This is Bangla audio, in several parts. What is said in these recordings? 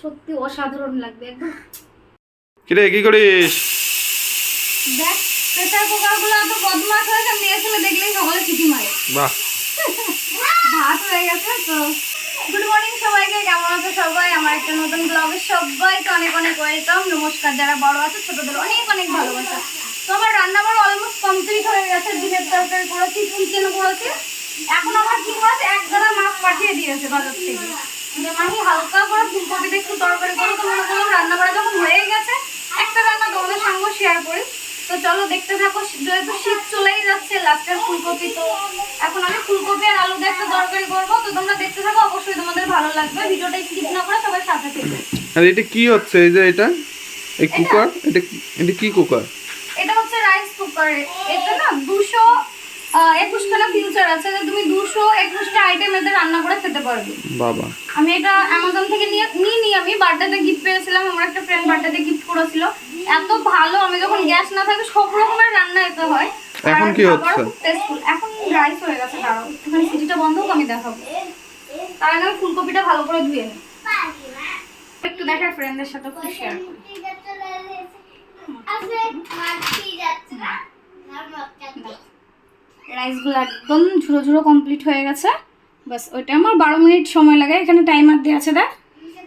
সত্যি অসাধারণ লাগবে একদম। কিরে কি করিস? দেখ প্রেসার কুকারগুলো এত বদমাশ হয়েছে, মেয়ে ছেলে দেখলেই সকালে চিঠি মারে। বাহ, ভাত হয়ে গেছে তো। গুড মর্নিং সবাইকে, কেমন আছো সবাই? আমার একটা নতুন ব্লগে সবাইকে অনেক অনেক ওয়েলকাম, নমস্কার। যারা বড় আছে ছোটদের অনেক অনেক ভালোবাসা। তো আমার রান্নাবাড়া অলমোস্ট কমপ্লিট হয়ে গেছে। ডিমের তরকারি করেছি, চিকেন করেছি। এখন আমার কি মাছ, এক গাদা মাছ পাঠিয়ে দিয়েছে বাজার থেকে, যে মামি হালকা করে ফুলকপি দিয়ে একটু তরকারি করো। তো মনে করলাম রান্নাবাড়া যখন হয়ে গেছে একটা রান্না তোমাদের সঙ্গে শেয়ার করি। তো চলো দেখতে থাকো। যেহেতু শীত চলেই যাচ্ছে, লাস্টের ফুলকপি, তো এখন আমি ফুলকপি আর আলু দিয়ে একটা তরকারি করবো। তো তোমরা দেখতে থাকো, অবশ্যই তোমাদের ভালো লাগবে। ভিডিওটা স্কিপ না করে সবাই সাথে থেকো। আর এটা কি হচ্ছে? এই যে এটা এই কুকার, এটা কি কুকার? এটা হচ্ছে রাইস কুকার। এটা না 221খানা ফিউচার আছে, যে তুমি 221টা আইটেম এতে রান্না করে খেতে পারবে। বাবা, আমি এটা অ্যামাজন থেকে নিয়ে আমি বার্থডেতে গিফট পেয়েছিলাম। আমার একটা ফ্রেন্ড বার্থডেতে গিফট করেছিল। এত ভালো, আমি যখন গ্যাস না থাকে সব রকমের রান্না এতে হয়। এখন কি হচ্ছে? টেস্টফুল। এখন রাইস হয়ে গেছে, দাঁড়াও একটুখানি সিটিটা বন্ধ হোক, আমি দেখাবো। তার আগে আমি ফুলকপিটা ভালো করে ধুয়ে নিই, একটু দেখার ফ্রেন্ডদের সাথে একটু শেয়ার করি। রাইসগুলো একদম ঝুড়ো ঝুড়ো কমপ্লিট হয়ে গেছে। বাস ওইটা আমার 12 মিনিট সময় লাগে। এখানে টাইমার দেওয়া আছে, দেখ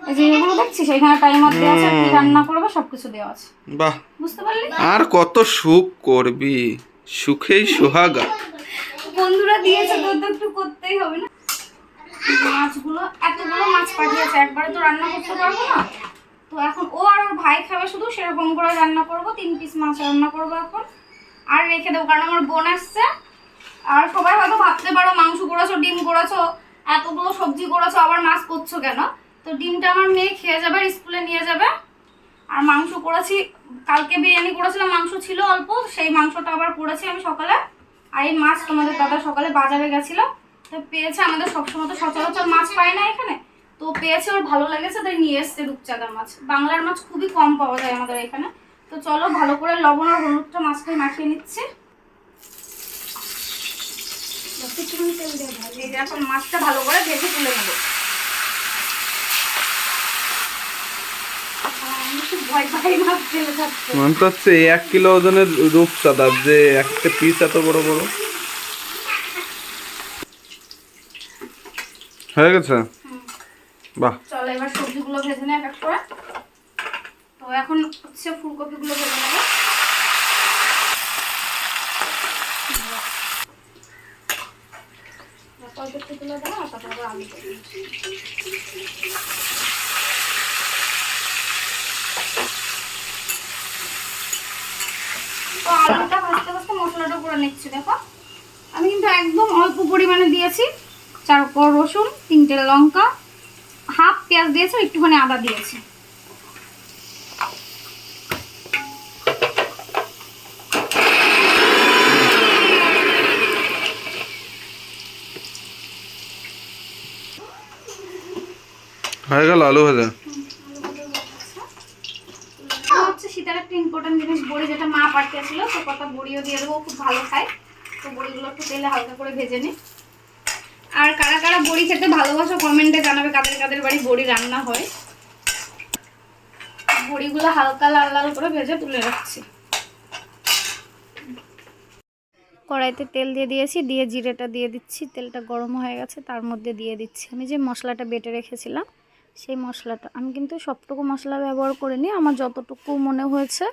এই যে এগুলো দেখছিস, এখানে টাইমার দেওয়া আছে, কি রান্না করবে সবকিছু দেওয়া আছে। বাহ, বুঝতে পারলি? আর কত সুখ করবি, সুখেই সোহাগা। বন্ধুরা দিয়েছে তো একটু করতেই হবে না। মাছগুলো এতগুলো মাছ পাঠিয়েছে, একবারে তো রান্না করতে পারবো না। তো এখন ও আর ওর ভাই খাবে শুধু, সেরকম করে রান্না করব। 3 পিস মাছ রান্না করবো এখন, আর রেখে দেবো, কারণ আমার বোন আসছে। আর সবাই হয়তো ভাবতে পারো মাংস করেছো, ডিম করেছো, এতগুলো সবজি করেছো, আবার মাছ করছো কেন? তো ডিমটা আমার মেয়ে খেয়ে যাবে, স্কুলে নিয়ে যাবে। আর মাংস করেছি, কালকে বিরিয়ানি করেছিলাম, মাংস ছিল অল্প, সেই মাংসটা আবার করেছি আমি সকালে। আর এই মাছ তোমাদের দাদা সকালে বাজারে গেছিল, তো পেয়েছে। আমাদের সবসময় তো সচরাচর মাছ পায় না এখানে, তো পেয়েছে, ওর ভালো লেগেছে, তাই নিয়ে এসছে রূপচাঁদা মাছ। বাংলার মাছ খুবই কম পাওয়া যায় আমাদের এখানে। তো চলো ভালো করে লবণ আর হলুদটা মাছটাই মাখিয়ে নিচ্ছি। এখন মাছটা ভালো করে ভেজে তুলে নেবো। মনে তো হচ্ছে 1 কিলো ওজনের রূপচাঁদা, যে একটা পিস এত বড় বড় হয়ে গেছে। বাহ, চলো এবার সবজিগুলো ভেজে নেই এক এক করে। তো এখন হচ্ছে ফুলকপিগুলো ভেজে নেবো। তুলে দেবো, তারপর আলু তো আলুটা ভাজতে ভাজতে মশলাটা করে নিচ্ছি। দেখো আমি কিন্তু একদম অল্প পরিমাণে দিয়েছি। 4 কোয়া রসুন, 3টে লঙ্কা, হাফ পেঁয়াজ দিয়েছি, একটুখানি আদা দিয়েছি। হয়ে গেল আলু ভাজা। হচ্ছে শীতের একটা ইম্পর্টেন্ট জিনিস, বড়ি, যেটা মা পাঠিয়েছিল। তো কটা বড়িও দিয়ে দেবো, খুব ভালো খায়। তো বড়িগুলো একটু তেলে হালকা করে ভেজে নিই। আর কারা কারা বড়ি খেতে ভালোবাসো কমেন্টে জানাবে, কাদের কাদের বাড়ি বড়ি রান্না হয়। বড়িগুলো হালকা লাল লাল করে ভেজে তুলে রাখছি। কড়াইতে তেল দিয়ে দিয়েছি, দিয়ে জিরেটা দিয়ে দিচ্ছি। তেলটা গরম হয়ে গেছে, তার মধ্যে দিয়ে দিচ্ছি আমি যে মশলাটা বেটে রেখেছিলাম, সেই মশলাটা। আমি কিন্তু সবটুকু মশলা ব্যবহার করিনি, আমার যতটুকু মনে হয়েছে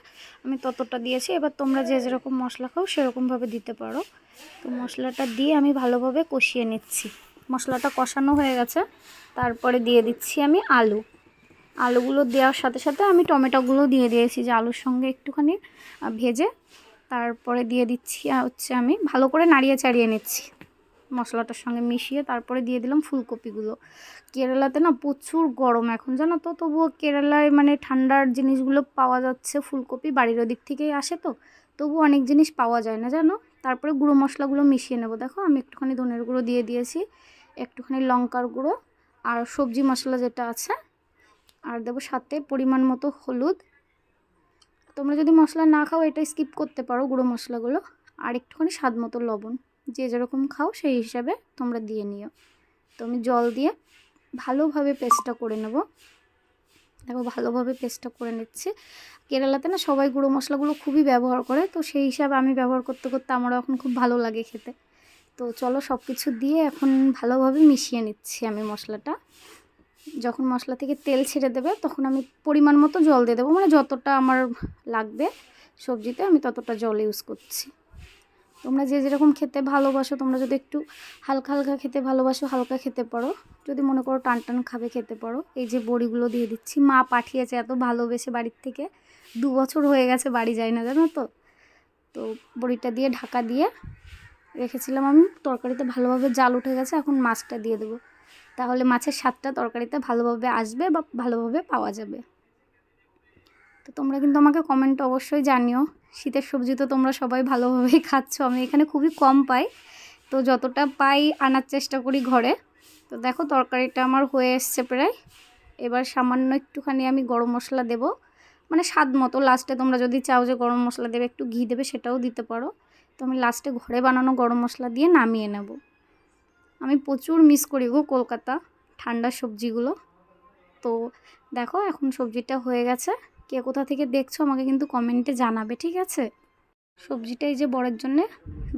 আমি ততটা দিয়েছি। এবার তোমরা যে যেরকম মশলা খাও সেরকমভাবে দিতে পারো। তো মশলাটা দিয়ে আমি ভালোভাবে কষিয়ে নিচ্ছি। মশলাটা কষানো হয়ে গেছে, তারপরে দিয়ে দিচ্ছি আমি আলু। আলুগুলো দেওয়ার সাথে সাথে আমি টমেটোগুলো দিয়ে দিয়েছি, যে আলুর সঙ্গে একটুখানি ভেজে তারপরে দিয়ে দিচ্ছি। হচ্ছে আমি ভালো করে নাড়িয়ে চাড়িয়ে নিচ্ছি মশলাটার সঙ্গে মিশিয়ে। তারপরে দিয়ে দিলাম ফুলকপিগুলো। কেরালাতে না প্রচুর গরম এখন, জানো তো, তবুও কেরালায় মানে ঠান্ডার জিনিসগুলো পাওয়া যাচ্ছে। ফুলকপি বাড়ির ওদিক থেকেই আসে, তো তবু অনেক জিনিস পাওয়া যায় না, জানো। তারপরে গুঁড়ো মশলাগুলো মিশিয়ে নেব। দেখো আমি একটুখানি ধনের গুঁড়ো দিয়ে দিয়েছি, একটুখানি লঙ্কার গুঁড়ো, আর সবজি মশলা যেটা আছে, আর দেবো সাথে পরিমাণ মতো হলুদ। তোমরা যদি মশলা না খাও এটা স্কিপ করতে পারো, গুঁড়ো মশলাগুলো। আর একটুখানি স্বাদ মতো লবণ, যে যেরকম খাও সেই হিসাবে তোমরা দিয়ে নিও। তো আমি জল দিয়ে ভালোভাবে পেস্টটা করে নেব। দেখো ভালোভাবে পেস্টটা করে নিচ্ছি। কেরালাতে না সবাই গুঁড়ো মশলাগুলো খুবই ব্যবহার করে, তো সেই হিসাবে আমি ব্যবহার করতে করতে আমারও এখন খুব ভালো লাগে খেতে। তো চলো সব কিছু দিয়ে এখন ভালোভাবে মিশিয়ে নিচ্ছি আমি মশলাটা। যখন মশলা থেকে তেল ছেড়ে দেবে তখন আমি পরিমাণ মতো জল দিয়ে দেবো, মানে যতটা আমার লাগবে সবজিতে আমি ততটা জল ইউজ করছি। তোমরা যে যেরকম খেতে ভালোবাসো, তোমরা যদি একটু হালকা হালকা খেতে ভালোবাসো হালকা খেতে পারো, যদি মনে করো টান টান খাবে খেতে পারো। এই যে বড়িগুলো দিয়ে দিচ্ছি, মা পাঠিয়েছে এত ভালোবেসে বাড়ির থেকে, 2 বছর হয়ে গেছে বাড়ি যায় না জানো তো। তো বড়িটা দিয়ে ঢাকা দিয়ে রেখেছিলাম আমি, তরকারিতে ভালোভাবে জাল উঠে গেছে, এখন মাছটা দিয়ে দেবো, তাহলে মাছের স্বাদটা তরকারিতে ভালোভাবে আসবে বা ভালোভাবে পাওয়া যাবে। তো তোমরা কিন্তু আমাকে কমেন্ট অবশ্যই জানিও, শীতের সবজি তো তোমরা সবাই ভালোভাবেই খাচ্ছ, আমি এখানে খুবই কম পাই, তো যতটা পাই আনার চেষ্টা করি ঘরে। তো দেখো তরকারিটা আমার হয়ে এসছে প্রায়। এবার সামান্য একটুখানি আমি গরম মশলা দেব, মানে স্বাদ মতো। লাস্টে তোমরা যদি চাও যে গরম মশলা দেবে, একটু ঘি দেবে, সেটাও দিতে পারো। তো আমি লাস্টে ঘরে বানানো গরম মশলা দিয়ে নামিয়ে নেব। আমি প্রচুর মিস করি গো কলকাতা ঠান্ডা সবজিগুলো। তো দেখো এখন সবজিটা হয়ে গেছে, কে কোথা থেকে দেখছো আমাকে কিন্তু কমেন্টে জানাবে, ঠিক আছে। সবজিটা এই যে বরের জন্য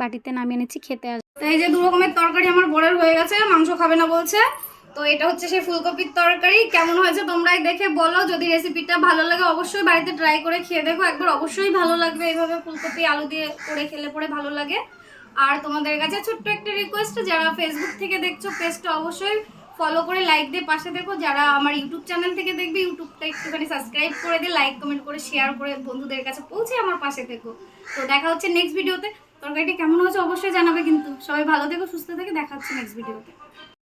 বাটিতে নামিয়ে নিচ্ছি, খেতে আসবে। তো এই যে 2 রকমের তরকারি আমার বরের হয়ে গেছে, মাংস খাবে না বলছে। তো এটা হচ্ছে সেই ফুলকপির তরকারি। কেমন হয়েছে তোমরাই দেখে বলো, যদি রেসিপিটা ভালো লাগে অবশ্যই বাড়িতে ট্রাই করে খেয়ে দেখো একবার, অবশ্যই ভালো লাগবে। এইভাবে ফুলকপি আলু দিয়ে করে খেলে পরে ভালো লাগে। আর তোমাদের কাছে ছোট্ট একটা রিকোয়েস্ট, যারা ফেসবুক থেকে দেখছো পেজটা অবশ্যই ফলো করে লাইক দিয়ে পাশে দেখো। যারা আমার ইউটিউব চ্যানেল থেকে দেখবে ইউটিউবটা একটুখানি সাবস্ক্রাইব করে দিয়ে লাইক কমেন্ট করে শেয়ার করে বন্ধুদের কাছে পৌঁছে আমার পাশে থেকো। তো দেখা হচ্ছে নেক্সট ভিডিওতে। তরকারিটা কেমন হয়েছে অবশ্যই জানাবে কিন্তু। সবাই ভালো থেকো, সুস্থ থেকে, দেখা হচ্ছে নেক্সট ভিডিওতে।